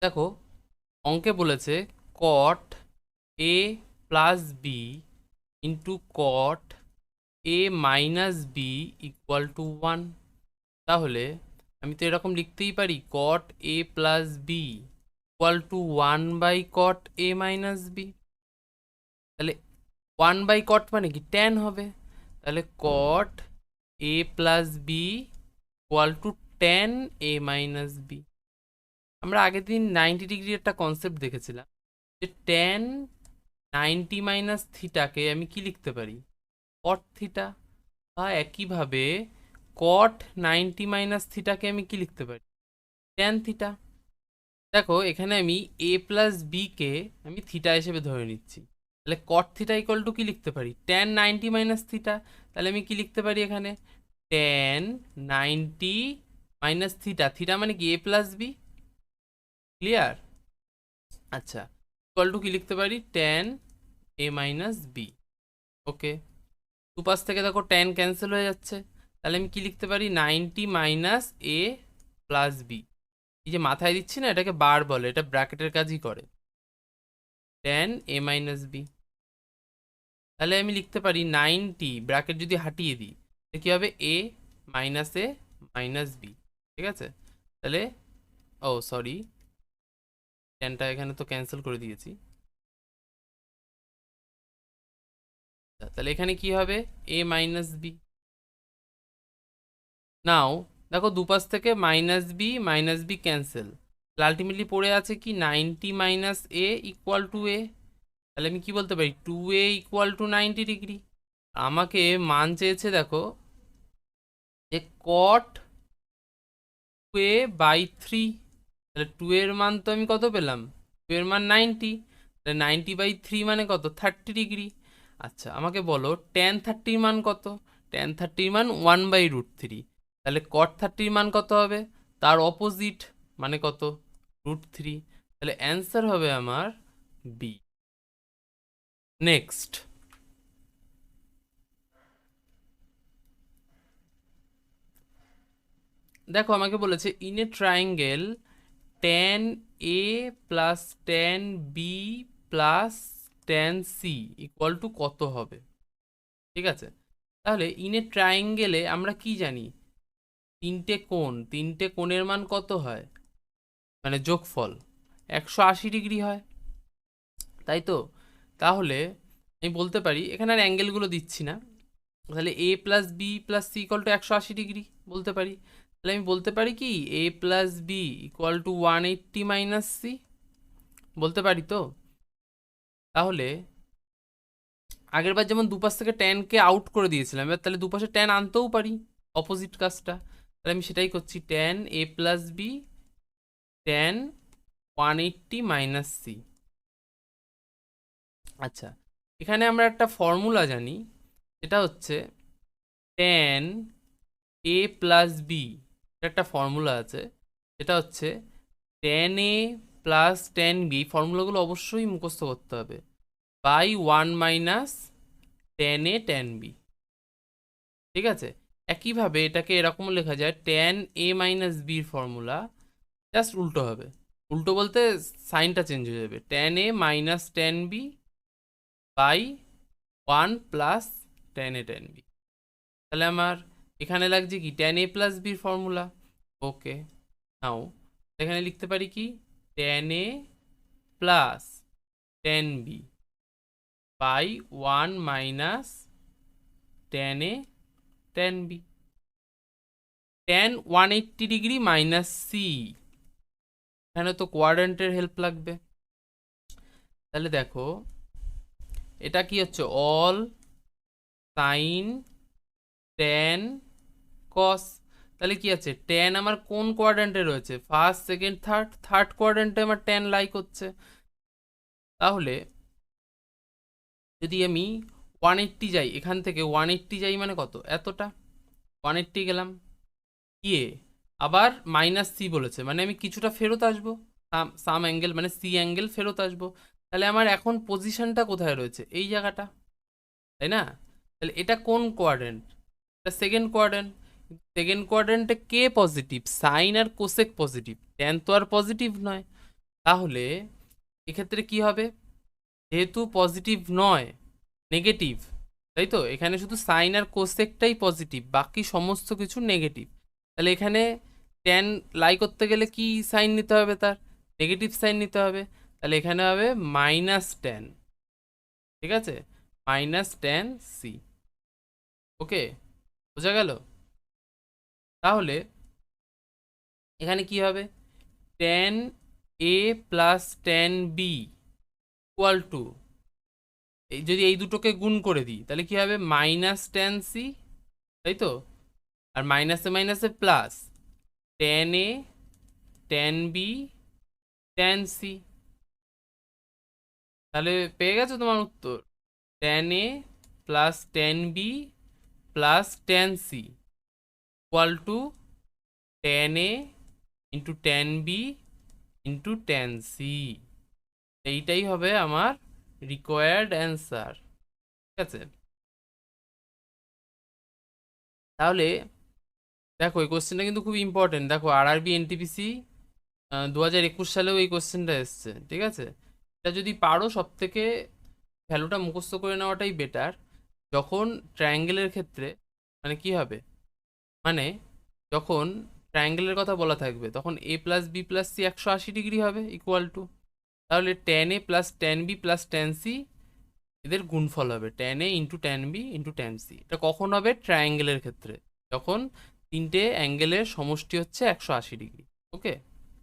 দেখো অঙ্কে বলেছে cot A plus B into cot A minus B equal to 1। তাহলে আমি তো এরকম লিখতেই পারি cot A plus B equal to 1 by cot A minus B. তাহলে 1 বাই কট মানে কি ট্যান হবে। তাহলে cot A plus B equal to tan A minus B. আমরা আগের দিন 90 ডিগ্রি একটা কনসেপ্ট দেখেছিলাম যে ট্যান 90 - থিটাকে আমি কি লিখতে পারি কট থিটা, বা একইভাবে কট 90 - থিটাকে আমি কি লিখতে পারি ট্যান থিটা। দেখো এখানে আমি এ প্লাস বিকে আমি থিটা হিসেবে ধরে নিচ্ছি, তাহলে কট থিটা ইকুয়াল টু কি লিখতে পারি ট্যান 90 - থিটা। তাহলে আমি কি লিখতে পারি এখানে ট্যান 90 - থিটা, থিটা মানে কি এ প্লাস বি। ক্লিয়ার? আচ্ছা, ইকুয়াল টু কি লিখতে পারি ট্যান এ মাইনাস বি। ওকে, দুপাশ থেকে দেখো ট্যান ক্যান্সেল হয়ে যাচ্ছে, তাহলে আমি কি লিখতে পারি 90 - এ প্লাস বি। এই যে মাথায় দিচ্ছি না, এটাকে বার বলে, এটা ব্র্যাকেটের কাজই করে, ট্যান এ মাইনাস বি। তাহলে আমি লিখতে পারি 90 ব্র্যাকেট যদি হাটিয়ে দিই তাহলে কি হবে এ মাইনাস বি। ঠিক আছে, তাহলে ও সরি, ট্যানটা এখানে তো ক্যান্সেল করে দিয়েছি। তাহলে এখানে কি হবে এ মাইনাস বি। নাও দেখো দুপাশ থেকে মাইনাস বি ক্যান্সেল, আলটিমেটলি পড়ে আছে কি 90 - এ ইকুয়াল টু এ। তাহলে আমি কি বলতে পারি 2a ইকুয়াল টু 90 ডিগ্রি। আমাকে মান চেয়েছে দেখো যে কট 2a/3, তাহলে 2 এর মান তো আমি কত পেলাম 2 এর মান 90, তাহলে 90/3 মানে কত 30 ডিগ্রি। আচ্ছা আমাকে বলো ট্যান 30-র মান কত, ট্যান 30-র মান 1/√3, তাহলে কট 30-র মান কত হবে তার অপোজিট মানে কত √3। তাহলে অ্যান্সার হবে আমার বি। নেক্সট দেখো আমাকে বলেছে in a triangle tan A plus tan B plus tan C equal to কত হবে। ঠিক আছে, তাহলে ইন এ ট্রায়াঙ্গেলে আমরা কি জানি তিনটে কোণের মান কত হয়, মানে যোগফল 180 ডিগ্রি হয়, তাই তো। তাহলে আমি বলতে পারি এখানে আর অ্যাঙ্গেলগুলো দিচ্ছি না, তাহলে A plus B plus C equal to 180 degree বলতে পারি। তাহলে আমি বলতে পারি কি A plus B equal to 180 - C বলতে পারি তো। তাহলে আগেরবার যেমন দুপাশ থেকে ট্যানকে আউট করে দিয়েছিলাম, এবার তাহলে দুপাশে ট্যান আনতেও পারি, অপোজিট কাজটা। তাহলে আমি সেটাই করছি tan A plus B tan 180 - C. আচ্ছা, এখানে আমরা একটা ফর্মুলা জানি, এটা হচ্ছে ট্যান এ প্লাস বি, একটা ফর্মুলা আছে, সেটা হচ্ছে tan A plus tan B. ফর্মুলাগুলো অবশ্যই মুখস্থ করতে হবে, by 1 - tan A tan B. ঠিক আছে, একইভাবে এটাকে এরকম লেখা যায় ট্যান এ মাইনাস বির ফর্মুলা, জাস্ট উল্টো হবে। উল্টো বলতে সাইনটা চেঞ্জ হয়ে যাবে, tan A minus tan B by 1 + tan A tan B. তাহলে আমার এখানে লাগছে কি ট্যান এ প্লাস বির ফর্মুলা। ওকে, নাও এখানে লিখতে পারি কি tan A plus tan B by 1 - tan A tan B. Tan 180 degree minus C, এখানে তো কোয়াড্রেন্টের হেল্প লাগবে। তাহলে দেখো এটা কি হচ্ছে অল সাইন ট্যান কস। তাহলে কি আছে ট্যান আমার কোন কোয়াড্রেন্টে রয়েছে ফার্স্ট সেকেন্ড থার্ড, থার্ড কোয়াড্রেন্টে আমার ট্যান লাই করছে। তাহলে যদি আমি 180 যাই, এখান থেকে 180 যাই মানে কত এতটা 180 গেলাম, গিয়ে আবার মাইনাস সি বলেছে মানে আমি কিছুটা ফেরত আসবো, সাম অ্যাঙ্গেল মানে সি অ্যাঙ্গেল ফেরত আসবো। তাহলে আমার এখন পজিশনটা কোথায় রয়েছে এই জায়গাটা, তাই না। তাহলে এটা কোন কোয়াড্রেন্ট, এটা সেকেন্ড কোয়াড্রেন্ট। সেকেন্ড কোয়াড্রেন্টে কে পজিটিভ, সাইন আর কোসেক পজিটিভ, ট্যান তো আর পজিটিভ নয়। তাহলে এক্ষেত্রে কি হবে, যেহেতু পজিটিভ নয় নেগেটিভ, তাই তো, এখানে শুধু সাইন আর কোসেকটাই পজিটিভ, বাকি সমস্ত কিছু নেগেটিভ। তাহলে এখানে ট্যান লাই করতে গেলে কি সাইন নিতে হবে, তার নেগেটিভ সাইন নিতে হবে। তাহলে এখানে হবে -10, ঠিক আছে, -10c। ওকে, বোঝা গেল? তাহলে এখানে কি হবে, tan a plus tan b equal to, এই যদি এই দুটোকে গুণ করে দিই তাহলে কি হবে, -tan c, তাই তো, আর মাইনাসে মাইনাসে plus tan a tan b tan c। তাহলে পেয়ে গেছো তোমার উত্তর, tan a plus tan b plus tan c equal to tan a into tan b into tan c। এইটাই হবে আমার রিকোয়ার্ড অ্যান্সার, ঠিক আছে। তাহলে দেখো এই কোশ্চেনটা কিন্তু খুব ইম্পর্টেন্ট। দেখো আরআরবি এনটিপিসি 2021 সালেও এই কোশ্চেনটা এসছে, ঠিক আছে। এটা যদি পারো, সব থেকে ভ্যালুটা মুখস্থ করে নেওয়াটাই বেটার। যখন ট্রায়াঙ্গেলের ক্ষেত্রে মানে কি হবে, মানে যখন ট্রায়াঙ্গেলের কথা বলা থাকবে তখন a plus B plus C 180 degree হবে ইকুয়াল টু, তাহলে tan a plus tan b plus tan c এদের গুণফল হবে tan a into tan b into tan c। এটা কখন হবে, ট্রায়াঙ্গেলের ক্ষেত্রে, যখন তিনটে অ্যাঙ্গেলের সমষ্টি হচ্ছে 180 ডিগ্রি। ওকে।